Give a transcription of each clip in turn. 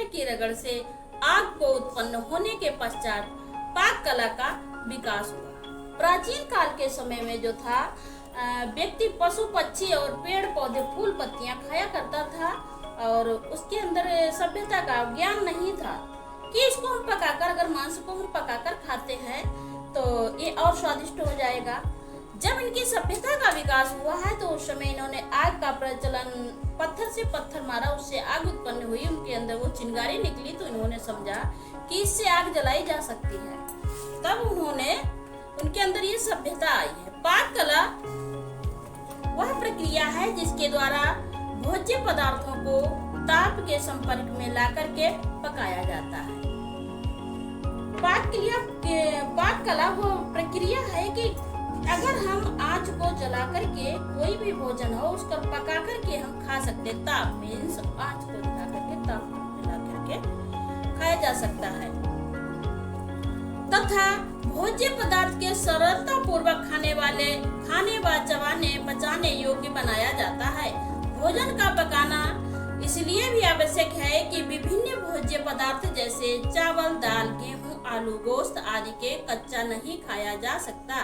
पत्थर की रगड़ से आग को उत्पन्न होने के पश्चात पाक कला का विकास हुआ। प्राचीन काल के समय में जो था व्यक्ति पशु पक्षी और पेड़ पौधे फूल पत्तियां खाया करता था और उसके अंदर सभ्यता का ज्ञान नहीं था कि इसको हम पकाकर, अगर मांस को हम पकाकर खाते हैं तो ये और स्वादिष्ट हो जाएगा। जब इनकी सभ्यता का विकास हुआ है तो उस समय इन्होंने आग का प्रचलन, पत्थर से पत्थर मारा, उससे आग उत्पन्न हुई, उनके अंदर वो चिंगारी निकली तो इन्होंने समझा कि इससे आग जलाई जा सकती है। तब उन्होंने, उनके अंदर ये सभ्यता आई है। पाक कला वह प्रक्रिया है जिसके द्वारा भोज्य पदार्थों को ताप के संपर्क में लाकर के पकाया जाता है। पाक कला वो प्रक्रिया है कि अगर हम आंच को जला करके कोई भी भोजन हो उसको पका करके हम खा सकते। ताप मीन्स आंच को जला करके, ताप मिला करके खाया जा सकता है। तथा भोज्य पदार्थ के सरलता पूर्वक खाने व चबाने पचाने योग्य बनाया जाता है। भोजन का पकाना इसलिए भी आवश्यक है कि विभिन्न भोज्य पदार्थ जैसे चावल, दाल, गेहूं, आलू, गोश्त आदि के कच्चा नहीं खाया जा सकता,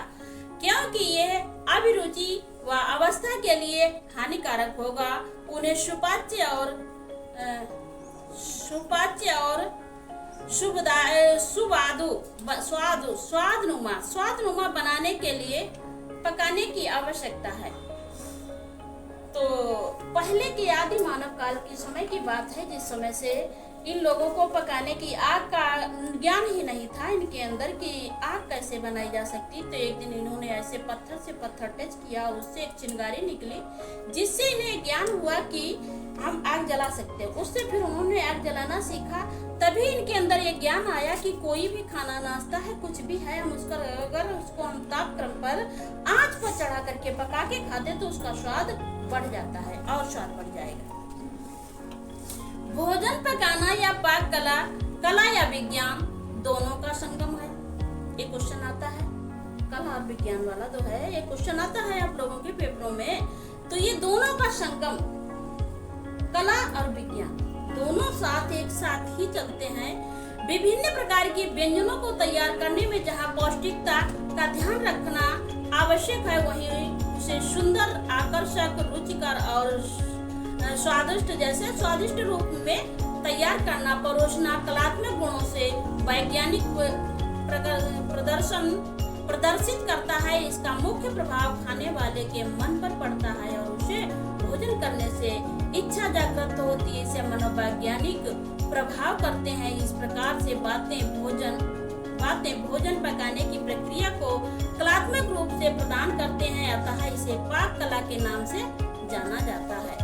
क्योंकि यह अभिरुचि व अवस्था के लिए हानिकारक होगा। उन्हें सुपाच्य और स्वादनुमा बनाने के लिए पकाने की आवश्यकता है। तो पहले के आदि मानव काल के समय की बात है जिस समय से इन लोगों को पकाने की, आग का ज्ञान ही नहीं था इनके अंदर कि आग कैसे बनाई जा सकती। तो एक दिन इन्होंने ऐसे पत्थर से पत्थर टच किया और उससे एक चिंगारी निकली जिससे इन्हें ज्ञान हुआ कि हम आग जला सकते हैं। उससे फिर उन्होंने आग जलाना सीखा। तभी इनके अंदर ये ज्ञान आया कि कोई भी खाना, नाश्ता है, कुछ भी है, हम उसका अगर उसको हम ताप क्रम पर आंच पर चढ़ा करके पका के खाते तो उसका स्वाद बढ़ जाता है और स्वाद बढ़ जाएगा। भोजन पकाना या पाक कला, कला या विज्ञान दोनों का संगम है। ये क्वेश्चन आता है, कला और विज्ञान वाला तो है, ये क्वेश्चन आता है आप लोगों के पेपरों में। तो ये दोनों का संगम, कला और विज्ञान दोनों साथ एक साथ ही चलते हैं। विभिन्न प्रकार के व्यंजनों को तैयार करने में जहाँ पौष्टिकता का ध्यान रखना आवश्यक है, वहीं उसे सुंदर, आकर्षक, रुचिकर और स्वादिष्ट रूप में तैयार करना, परोसना कलात्मक गुणों से वैज्ञानिक प्रदर्शित करता है। इसका मुख्य प्रभाव खाने वाले के मन पर पड़ता है और उसे भोजन करने से इच्छा जागृत होती है। इसे मनोवैज्ञानिक प्रभाव करते हैं। इस प्रकार से बातें भोजन पकाने की प्रक्रिया को कलात्मक रूप से प्रदान करते हैं। अतः इसे पाक कला के नाम से जाना जाता है।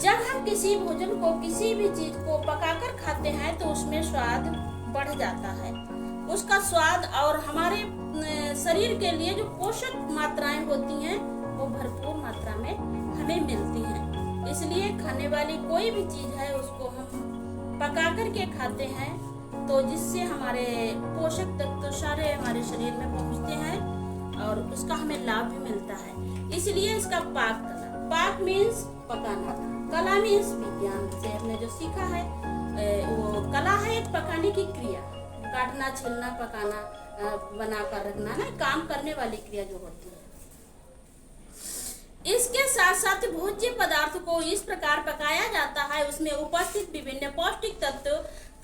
जब हम किसी भोजन को, किसी भी चीज को पकाकर खाते हैं तो उसमें स्वाद बढ़ जाता है। उसका स्वाद और हमारे शरीर के लिए जो पोषक मात्राएं होती हैं वो भरपूर मात्रा में हमें मिलती हैं। इसलिए खाने वाली कोई भी चीज है उसको हम पका करके खाते हैं तो जिससे हमारे पोषक तत्व सारे हमारे शरीर में पहुंचते हैं और उसका हमें लाभ भी मिलता है। इसलिए इसका पाक कला, पाक मीन्स पकाना, कला मीन्स विज्ञान से हमने जो सीखा है वो कला है एक पकाने की क्रिया, काटना, छीलना, पकाना, बनाकर रखना ना, काम करने वाली क्रिया जो होती है। इसके साथ साथ भोज्य पदार्थ को इस प्रकार पकाया जाता है उसमें उपस्थित विभिन्न पौष्टिक तत्व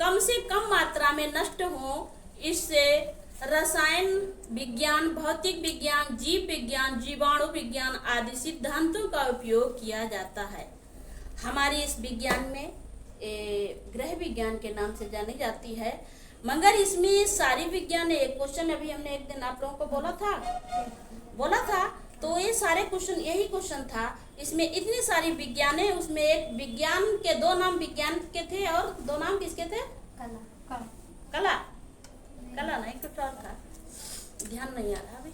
कम से कम मात्रा में नष्ट हो। इससे रसायन विज्ञान, भौतिक विज्ञान, जीव विज्ञान, जीवाणु विज्ञान आदि सिद्धांतों का उपयोग किया जाता है। हमारी इस विज्ञान में ग्रह विज्ञान के नाम से जानी जाती है, मगर इसमें सारी विज्ञान, एक क्वेश्चन अभी हमने एक दिन आप लोगों को बोला था तो ये सारे क्वेश्चन यही क्वेश्चन था। इसमें इतनी सारी विज्ञान है, उसमें एक विज्ञान के दो नाम विज्ञान के थे और दो नाम किसके थे? कला नहीं, कुछ और था, ध्यान नहीं आ रहा अभी।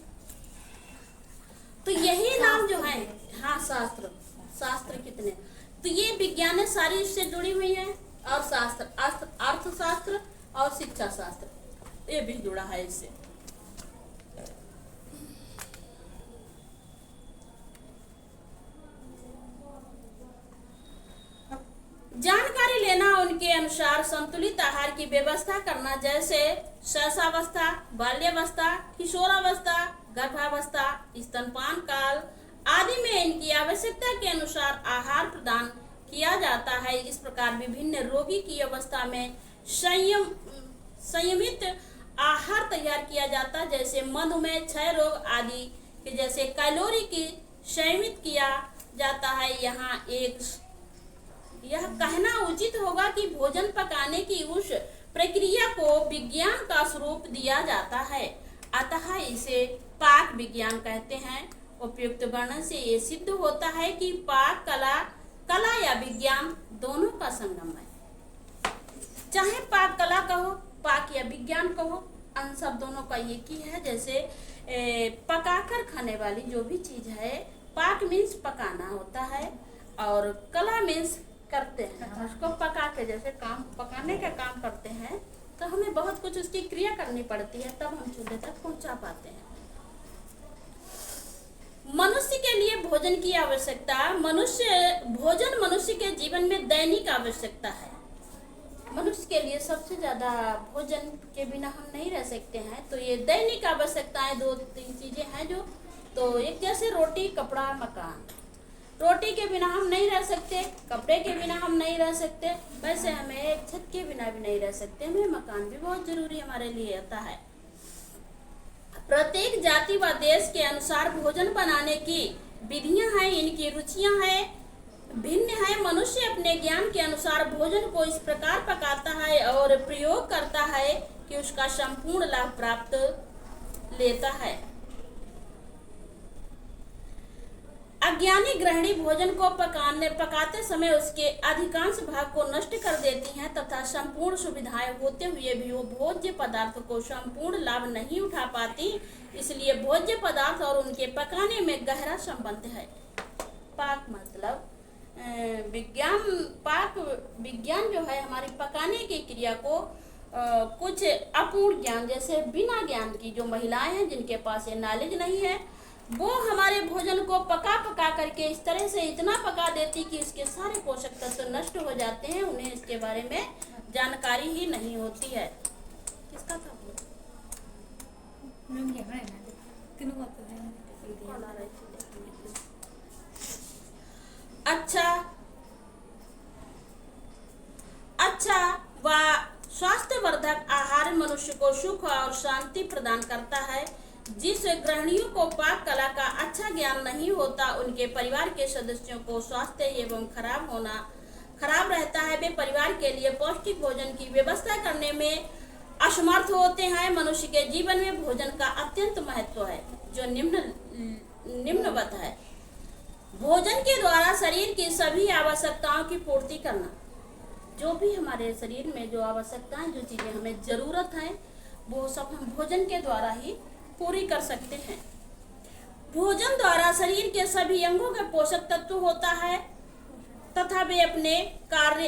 तो यही नाम जो है, हाँ, शास्त्र कितने, तो ये विज्ञान सारी इससे जुड़ी हुई है। और शास्त्र, अर्थशास्त्र और शिक्षा शास्त्र ये भी जुड़ा है इससे। जानकारी लेना उनके अनुसार संतुलित आहार की व्यवस्था करना, जैसे शैशवावस्था, बाल्यावस्था, किशोरावस्था, गर्भावस्था, स्तनपान काल आदि में इनकी आवश्यकता के अनुसार आहार प्रदान किया जाता है। इस प्रकार विभिन्न रोगी की अवस्था में संयमित आहार तैयार किया जाता है, जैसे मधुमेह, क्षय रोग आदि के जैसे कैलोरी की संयमित किया जाता है। यहाँ यह कहना उचित होगा कि भोजन पकाने की उस प्रक्रिया को विज्ञान का स्वरूप दिया जाता है, अतः इसे पाक विज्ञान कहते हैं। उपयुक्त वर्णन से ये सिद्ध होता है कि पाक कला या विज्ञान दोनों का संगम है। चाहे पाक कला कहो, पाक या विज्ञान कहो, अंश सब दोनों का एक ही है। जैसे पकाकर खाने वाली जो भी चीज है, पाक मीन्स पकाना होता है और कला मीन्स करते हैं, उसको पका के जैसे काम पकाने का काम करते हैं, तो हमें बहुत कुछ उसकी क्रिया करनी पड़ती है, तब हम चूल्हे तक पहुंचा पाते हैं। मनुष्य के लिए भोजन की आवश्यकता, भोजन मनुष्य के जीवन में दैनिक आवश्यकता है। मनुष्य के लिए सबसे ज्यादा भोजन के बिना हम नहीं रह सकते हैं, तो ये दैनिक आवश्यकताएं 2-3 चीजें हैं जो, तो एक जैसे रोटी, कपड़ा, मकान। रोटी के बिना हम नहीं रह सकते, कपड़े के बिना हम नहीं रह सकते, वैसे हमें एक छत के बिना भी नहीं रह सकते, हमें मकान भी बहुत जरूरी हमारे लिए होता है। प्रत्येक जाति व देश के अनुसार भोजन बनाने की विधियां हैं, इनकी रुचियां हैं, भिन्न है। मनुष्य अपने ज्ञान के अनुसार भोजन को इस प्रकार पकाता है और प्रयोग करता है कि उसका संपूर्ण लाभ प्राप्त लेता है। अज्ञानी गृहिणी भोजन को पकाते समय उसके अधिकांश भाग को नष्ट कर देती हैं तथा संपूर्ण सुविधाएं होते हुए भी वो भोज्य पदार्थ को संपूर्ण लाभ नहीं उठा पाती। इसलिए भोज्य पदार्थ और उनके पकाने में गहरा संबंध है। पाक मतलब विज्ञान जो है हमारी पकाने की क्रिया को कुछ अपूर्ण ज्ञान, जैसे बिना ज्ञान की जो महिलाएं हैं जिनके पास ये नॉलेज नहीं है, वो हमारे भोजन को पका करके इस तरह से इतना पका देती कि इसके सारे पोषक तत्व नष्ट हो जाते हैं, उन्हें इसके बारे में जानकारी ही नहीं होती है। किसका था अच्छा व स्वास्थ्यवर्धक आहार मनुष्य को सुख और शांति प्रदान करता है। जिस गृहिणियों को पाक कला का अच्छा ज्ञान नहीं होता, उनके परिवार के सदस्यों को स्वास्थ्य एवं खराब रहता है, वे परिवार के लिए पौष्टिक भोजन की व्यवस्था करने में असमर्थ होते हैं। मनुष्य के जीवन में भोजन का अत्यंत महत्व है, जो निम्नवत है। भोजन के द्वारा शरीर की सभी आवश्यकताओं की पूर्ति करना, जो भी हमारे शरीर में जो आवश्यकताएं, जो चीजें हमें जरूरत है, वो सब हम भोजन के द्वारा ही पूरी कर सकते हैं। भोजन द्वारा शरीर के सभी अंगों का पोषक तत्व होता है तथा वे अपने कार्य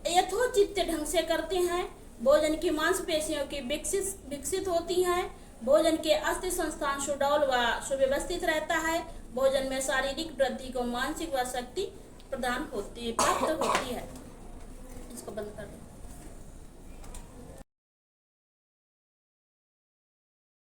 यथोचित ढंग से करते हैं। भोजन की मांसपेशियों की विकसित होती हैं। भोजन के अस्थि संस्थान सुडौल व सुव्यवस्थित रहता है। भोजन में शारीरिक वृद्धि को मानसिक व शक्ति प्राप्त होती है। इसको बंद कर दो।